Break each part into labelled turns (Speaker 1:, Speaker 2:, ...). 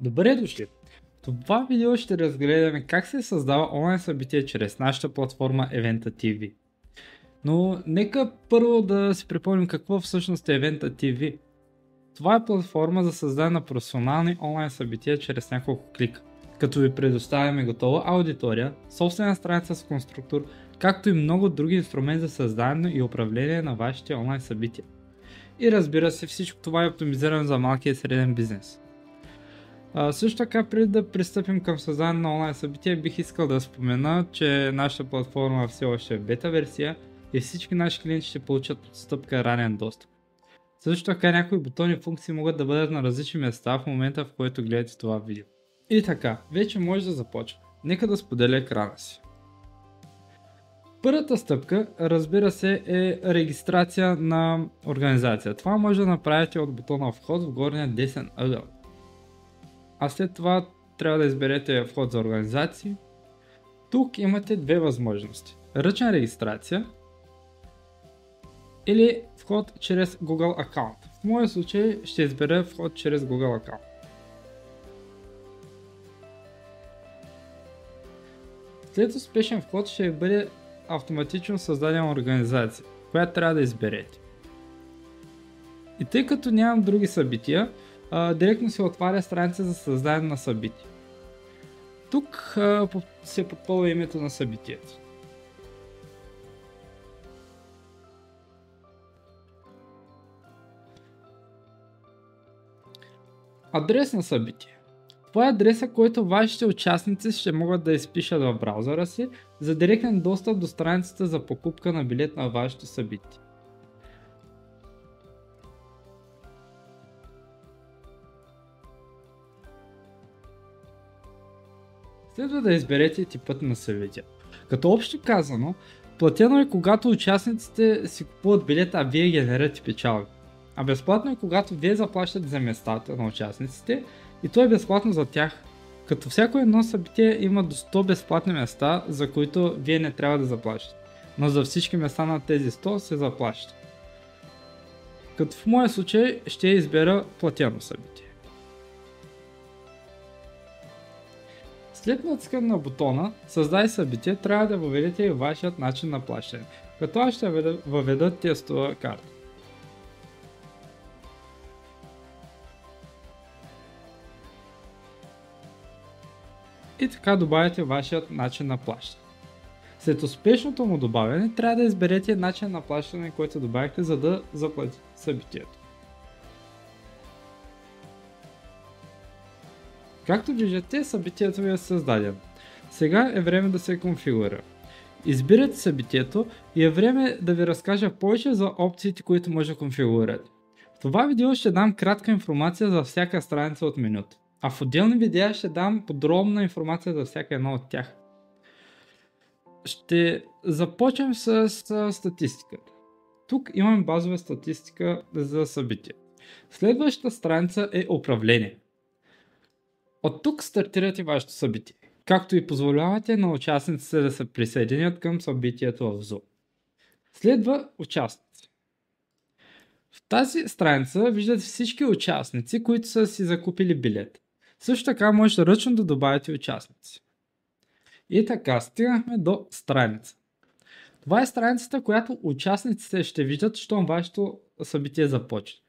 Speaker 1: Добре дошли! В това видео ще разгледаме как се създава онлайн събитие чрез нашата платформа Eventa TV. Но нека първо да си припомним какво всъщност е Eventa TV. Това е платформа за създаване на професионални онлайн събития чрез няколко клика, като ви предоставяме готова аудитория, собствена страница с конструктор, както и много други инструменти за създаване и управление на вашите онлайн събития. И разбира се, всичко това е оптимизирано за малкия и среден бизнес. Също така, преди да пристъпим към създаване на онлайн събития, бих искал да спомена, че нашата платформа все още е в бета версия и всички наши клиенти ще получат отстъпка ранен достъп. Също така, някои бутони и функции могат да бъдат на различни места в момента, в който гледате това видео. И така, вече може да започва. Нека да споделя екрана си. Първата стъпка, разбира се, е регистрация на организация. Това може да направите от бутона вход в горния десен ъгъл. А след това трябва да изберете вход за организации. Тук имате две възможности. Ръчна регистрация или вход чрез Google аккаунт. В моя случай ще избера вход чрез Google аккаунт. След успешен вход ще бъде автоматично създадена организация, която трябва да изберете. И тъй като нямам други събития, директно се отваря страница за създаване на събитие. Тук се попълва името на събитието. Адрес на събитие. Това е адреса, който вашите участници ще могат да изпишат в браузъра си за директен достъп до страницата за покупка на билет на вашето събитие. Следва да изберете типът на събитие. Като общо казано, платено е когато участниците си купуват билет, а вие генерирате печалби. А безплатно е когато вие заплащате за местата на участниците и то е безплатно за тях. Като всяко едно събитие има до 100 безплатни места, за които вие не трябва да заплащате. Но за всички места на тези 100 се заплаща. Като в моя случай ще избера платено събитие. След натискане на бутона Създай събитие, трябва да въведете и вашият начин на плащане, като аз ще въведа тестова карта. И така добавяте вашият начин на плащане. След успешното му добавяне, трябва да изберете начин на плащане, който добавихте, за да заплатите събитието. Както виждате, събитието ви е създадено. Сега е време да се конфигурира. Избирате събитието и е време да ви разкажа повече за опциите, които може да конфигурирате. В това видео ще дам кратка информация за всяка страница от менюто, а в отделни видеа ще дам подробна информация за всяка една от тях. Ще започнем с статистиката. Тук имаме базова статистика за събитие. Следващата страница е управление. От тук стартирате вашето събитие, както и позволявате на участниците да се присъединят към събитието в Zoom. Следва участници. В тази страница виждате всички участници, които са си закупили билет. Също така можете ръчно да добавите участници. И така стигнахме до страница. Това е страницата, която участниците ще видят, щом вашето събитие започне.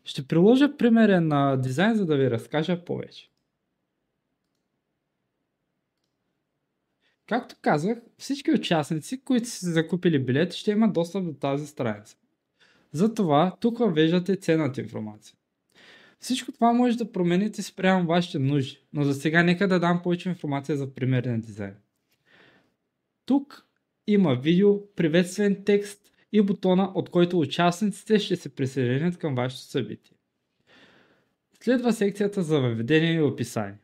Speaker 1: Ще приложа примерен дизайн, за да ви разкажа повече. Както казах, всички участници, които са закупили билет, ще имат достъп до тази страница. Затова тук въвеждате ценната информация. Всичко това може да промените спрямо вашите нужди, но за сега нека да дам повече информация за примерен дизайн. Тук има видео, приветствен текст и бутона, от който участниците ще се присъединят към вашето събитие. Следва секцията за въведение и описание.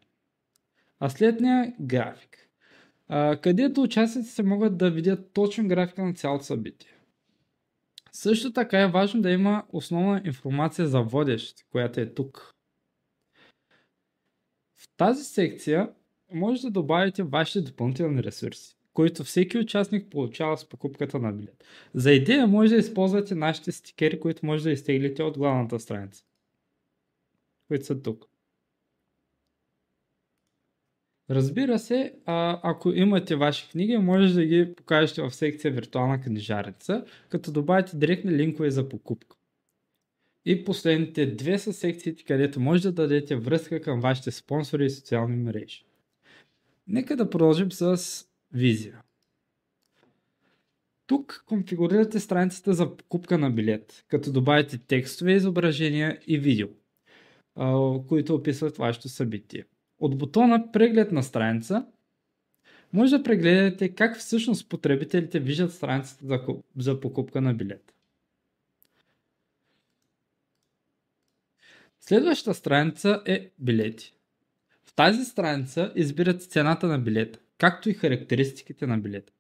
Speaker 1: А след нея график, където участниците могат да видят точно графика на цялото събитие. Също така е важно да има основна информация за водещите, която е тук. В тази секция може да добавите вашите допълнителни ресурси, които всеки участник получава с покупката на билет. За идея може да използвате нашите стикери, които може да изтеглите от главната страница, които са тук. Разбира се, ако имате ваши книги, може да ги покажете в секция виртуална книжарница, като добавите директни линкове за покупка. И последните две са секциите, където може да дадете връзка към вашите спонсори и социални мрежи. Нека да продължим с визия. Тук конфигурирате страницата за покупка на билет, като добавите текстове, изображения и видео, които описват вашето събитие. От бутона Преглед на страница може да прегледате как всъщност потребителите виждат страницата за покупка на билет. Следващата страница е билети. В тази страница избирате цената на билета, както и характеристиките на билета.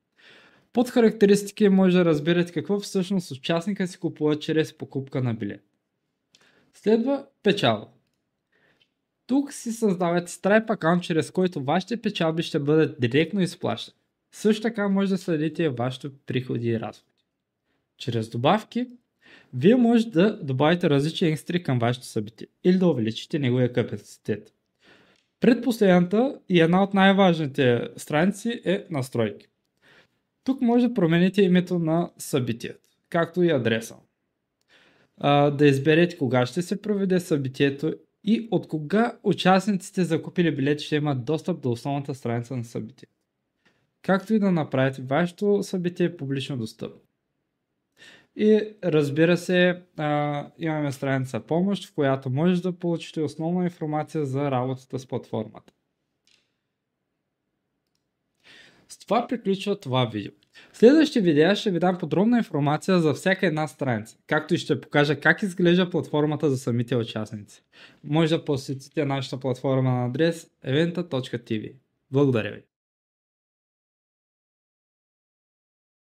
Speaker 1: Под характеристики може да разберете какво всъщност участника си купува чрез покупка на билет. Следва печалба. Тук си създавате Stripe акаунт, чрез който вашите печалби ще бъдат директно изплащани. Също така може да следите вашите приходи и разходи. Чрез добавки, вие може да добавите различни екстри към вашето събитие или да увеличите неговия капацитет. Предпоследната и една от най-важните страници е настройки. Тук може да промените името на събитието, както и адреса. Да изберете кога ще се проведе събитието и от кога участниците закупили билети ще имат достъп до основната страница на събитието. Както и да направите вашето събитие публично достъпно. И разбира се, имаме страница помощ, в която може да получите основна информация за работата с платформата. С това приключва това видео. В следващите видеа ще ви дам подробна информация за всяка една страница, както и ще покажа как изглежда платформата за самите участници. Може да посетите нашата платформа на адрес eventa.tv. Благодаря ви!